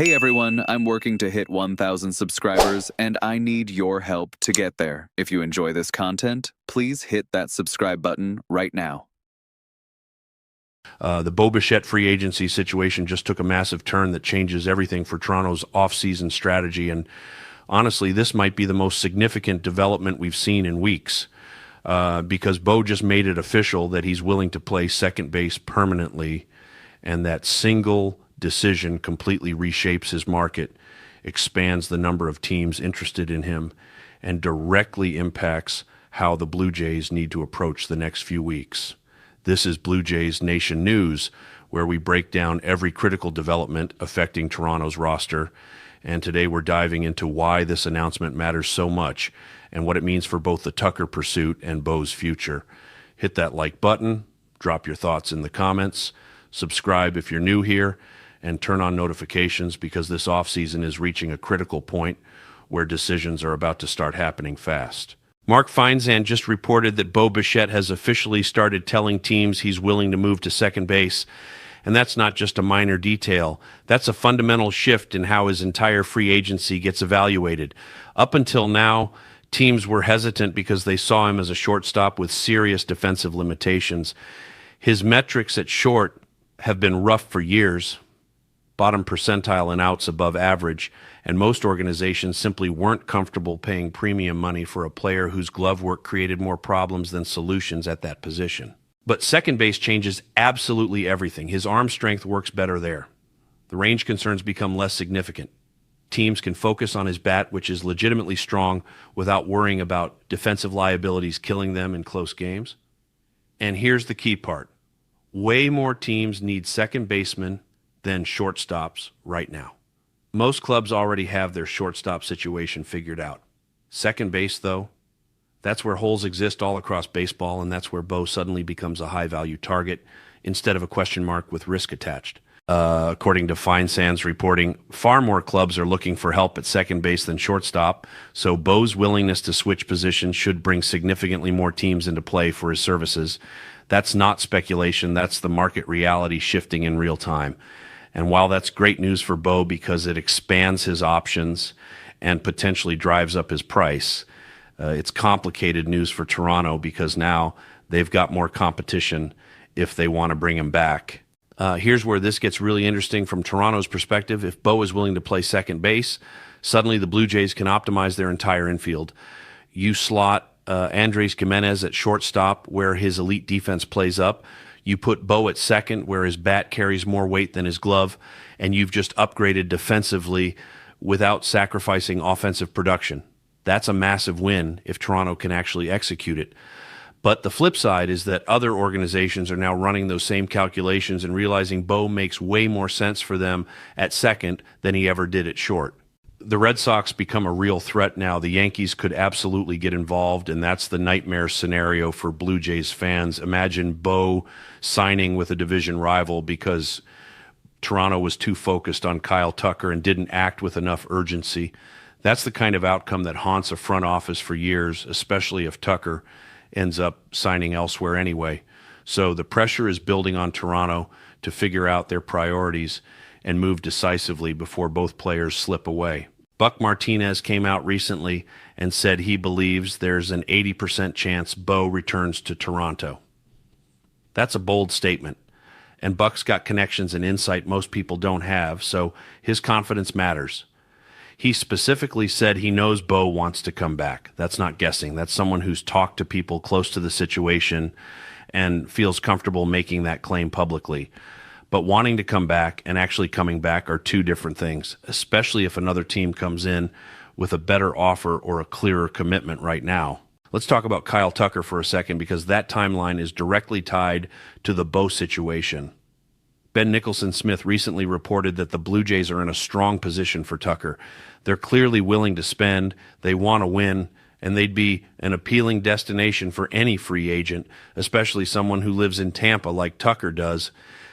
Hey everyone, I'm working to hit 1,000 subscribers, and I need your help to get there. If you enjoy this content, please hit that subscribe button right now. The Bichette free agency situation just took a massive turn that changes everything for Toronto's off-season strategy, and honestly, this might be the most significant development we've seen in weeks, because Bo just made it official that he's willing to play second base permanently, and that single decision completely reshapes his market, expands the number of teams interested in him, and directly impacts how the Blue Jays need to approach the next few weeks. This is Blue Jays Nation News, where we break down every critical development affecting Toronto's roster. And today we're diving into why this announcement matters so much and what it means for both the Tucker pursuit and Bo's future. Hit that like button, drop your thoughts in the comments, subscribe if you're new here, and turn on notifications because this offseason is reaching a critical point where decisions are about to start happening fast. Mark Feinsand just reported that Bo Bichette has officially started telling teams he's willing to move to second base. And that's not just a minor detail. That's a fundamental shift in how his entire free agency gets evaluated. Up until now, teams were hesitant because they saw him as a shortstop with serious defensive limitations. His metrics at short have been rough for years, bottom percentile in outs above average, and most organizations simply weren't comfortable paying premium money for a player whose glove work created more problems than solutions at that position. But second base changes absolutely everything. His arm strength works better there. The range concerns become less significant. Teams can focus on his bat, which is legitimately strong, without worrying about defensive liabilities killing them in close games. And here's the key part. Way more teams need second basemen than shortstops right now. Most clubs already have their shortstop situation figured out. Second base, though, that's where holes exist all across baseball, and that's where Bo suddenly becomes a high-value target instead of a question mark with risk attached. According to Feinsand's reporting, far more clubs are looking for help at second base than shortstop, so Bo's willingness to switch positions should bring significantly more teams into play for his services. That's not speculation. That's the market reality shifting in real time. And while that's great news for Bo because it expands his options and potentially drives up his price, it's complicated news for Toronto because now they've got more competition if they want to bring him back. Here's where this gets really interesting from Toronto's perspective. If Bo is willing to play second base, suddenly the Blue Jays can optimize their entire infield. You slot Andres Jimenez at shortstop where his elite defense plays up. You put Bo at second where his bat carries more weight than his glove, and you've just upgraded defensively without sacrificing offensive production. That's a massive win if Toronto can actually execute it. But the flip side is that other organizations are now running those same calculations and realizing Bo makes way more sense for them at second than he ever did at short. The Red Sox become a real threat now. The Yankees could absolutely get involved, and that's the nightmare scenario for Blue Jays fans. Imagine Bo signing with a division rival because Toronto was too focused on Kyle Tucker and didn't act with enough urgency. That's the kind of outcome that haunts a front office for years, especially if Tucker ends up signing elsewhere anyway. So the pressure is building on Toronto to figure out their priorities and move decisively before both players slip away. Buck Martinez came out recently and said he believes there's an 80% chance Bo returns to Toronto. That's a bold statement, and Buck's got connections and insight most people don't have, so his confidence matters. He specifically said he knows Bo wants to come back. That's not guessing. That's someone who's talked to people close to the situation and feels comfortable making that claim publicly. But wanting to come back and actually coming back are two different things, especially if another team comes in with a better offer or a clearer commitment right now. Let's talk about Kyle Tucker for a second because that timeline is directly tied to the Bo situation. Ben Nicholson-Smith recently reported that the Blue Jays are in a strong position for Tucker. They're clearly willing to spend, they want to win, and they'd be an appealing destination for any free agent, especially someone who lives in Tampa like Tucker does.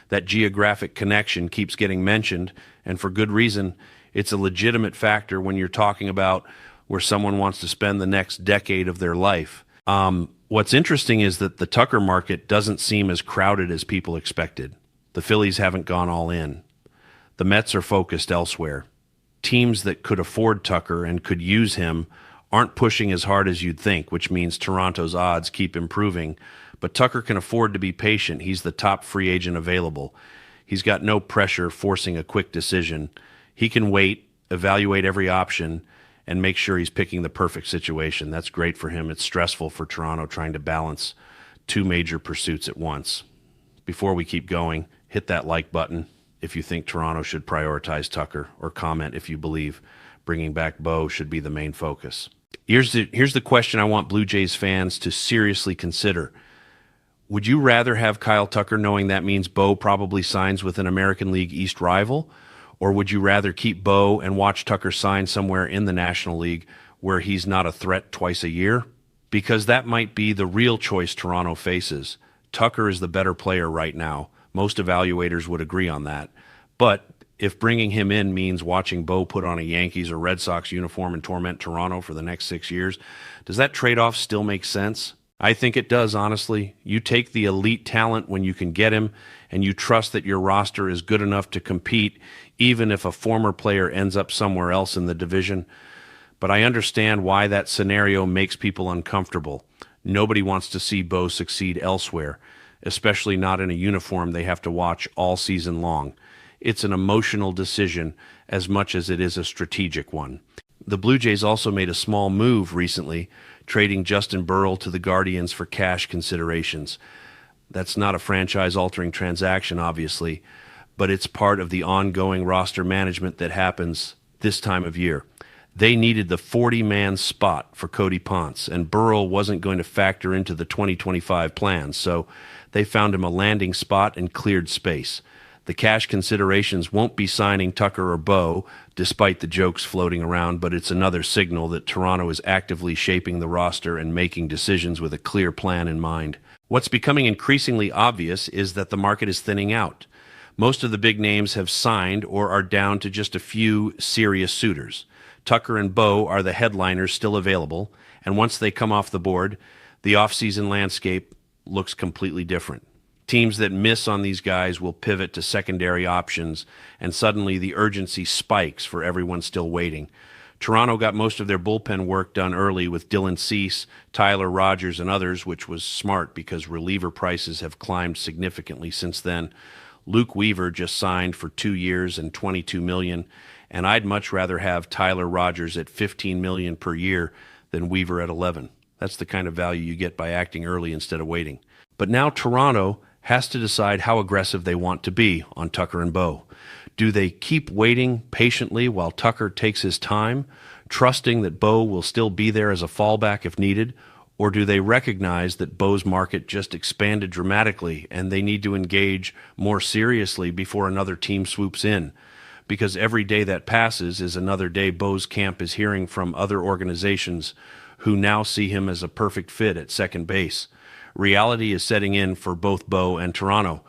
That geographic connection keeps getting mentioned, and for good reason. It's a legitimate factor when you're talking about where someone wants to spend the next decade of their life. What's interesting is that the Tucker market doesn't seem as crowded as people expected. The Phillies haven't gone all in. The Mets are focused elsewhere. Teams that could afford Tucker and could use him aren't pushing as hard as you'd think, which means Toronto's odds keep improving. But Tucker can afford to be patient. He's the top free agent available. He's got no pressure forcing a quick decision. He can wait, evaluate every option, and make sure he's picking the perfect situation. That's great for him. It's stressful for Toronto trying to balance two major pursuits at once. Before we keep going, hit that like button if you think Toronto should prioritize Tucker, or comment if you believe bringing back Bo should be the main focus. Here's the question I want Blue Jays fans to seriously consider. Would you rather have Kyle Tucker knowing that means Bo probably signs with an American League East rival? Or would you rather keep Bo and watch Tucker sign somewhere in the National League where he's not a threat twice a year? Because that might be the real choice Toronto faces. Tucker is the better player right now. Most evaluators would agree on that. But if bringing him in means watching Bo put on a Yankees or Red Sox uniform and torment Toronto for the next 6 years, does that trade-off still make sense? I think it does, honestly. You take the elite talent when you can get him, and you trust that your roster is good enough to compete, even if a former player ends up somewhere else in the division. But I understand why that scenario makes people uncomfortable. Nobody wants to see Bo succeed elsewhere, especially not in a uniform they have to watch all season long. It's an emotional decision as much as it is a strategic one. The Blue Jays also made a small move recently, trading Justin Burrell to the Guardians for cash considerations. That's not a franchise-altering transaction, obviously, but it's part of the ongoing roster management that happens this time of year. They needed the 40-man spot for Cody Ponce, and Burrell wasn't going to factor into the 2025 plans, so they found him a landing spot and cleared space. The cash considerations won't be signing Tucker or Bo, despite the jokes floating around, but it's another signal that Toronto is actively shaping the roster and making decisions with a clear plan in mind. What's becoming increasingly obvious is that the market is thinning out. Most of the big names have signed or are down to just a few serious suitors. Tucker and Bo are the headliners still available, and once they come off the board, the offseason landscape looks completely different. Teams that miss on these guys will pivot to secondary options, and suddenly the urgency spikes for everyone still waiting. Toronto got most of their bullpen work done early with Dylan Cease, Tyler Rogers, and others, which was smart because reliever prices have climbed significantly since then. Luke Weaver just signed for 2 years and $22 million, and I'd much rather have Tyler Rogers at $15 million per year than Weaver at $11 million. That's the kind of value you get by acting early instead of waiting. But now Toronto has to decide how aggressive they want to be on Tucker and Bo. Do they keep waiting patiently while Tucker takes his time, trusting that Bo will still be there as a fallback if needed, or do they recognize that Bo's market just expanded dramatically and they need to engage more seriously before another team swoops in? Because every day that passes is another day Bo's camp is hearing from other organizations who now see him as a perfect fit at second base. Reality is setting in for both Bo and Toronto.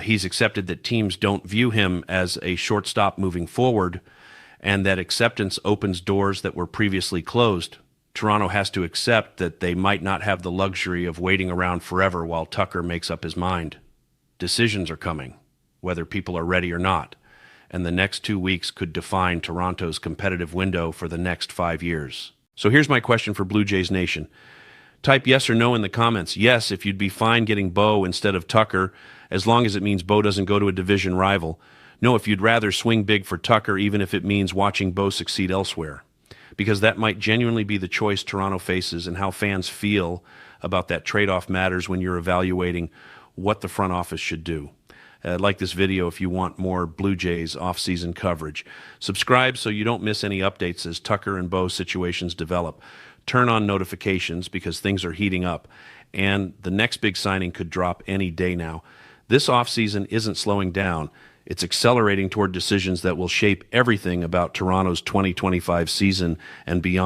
He's accepted that teams don't view him as a shortstop moving forward, and that acceptance opens doors that were previously closed. Toronto has to accept that they might not have the luxury of waiting around forever while Tucker makes up his mind. Decisions are coming, whether people are ready or not, and the next 2 weeks could define Toronto's competitive window for the next 5 years. So here's my question for Blue Jays Nation. Type yes or no in the comments. Yes, if you'd be fine getting Bo instead of Tucker, as long as it means Bo doesn't go to a division rival. No, if you'd rather swing big for Tucker, even if it means watching Bo succeed elsewhere. Because that might genuinely be the choice Toronto faces, and how fans feel about that trade-off matters when you're evaluating what the front office should do. Like this video if you want more Blue Jays off-season coverage. Subscribe so you don't miss any updates as Tucker and Bo situations develop. Turn on notifications because things are heating up, and the next big signing could drop any day now. This offseason isn't slowing down. It's accelerating toward decisions that will shape everything about Toronto's 2025 season and beyond.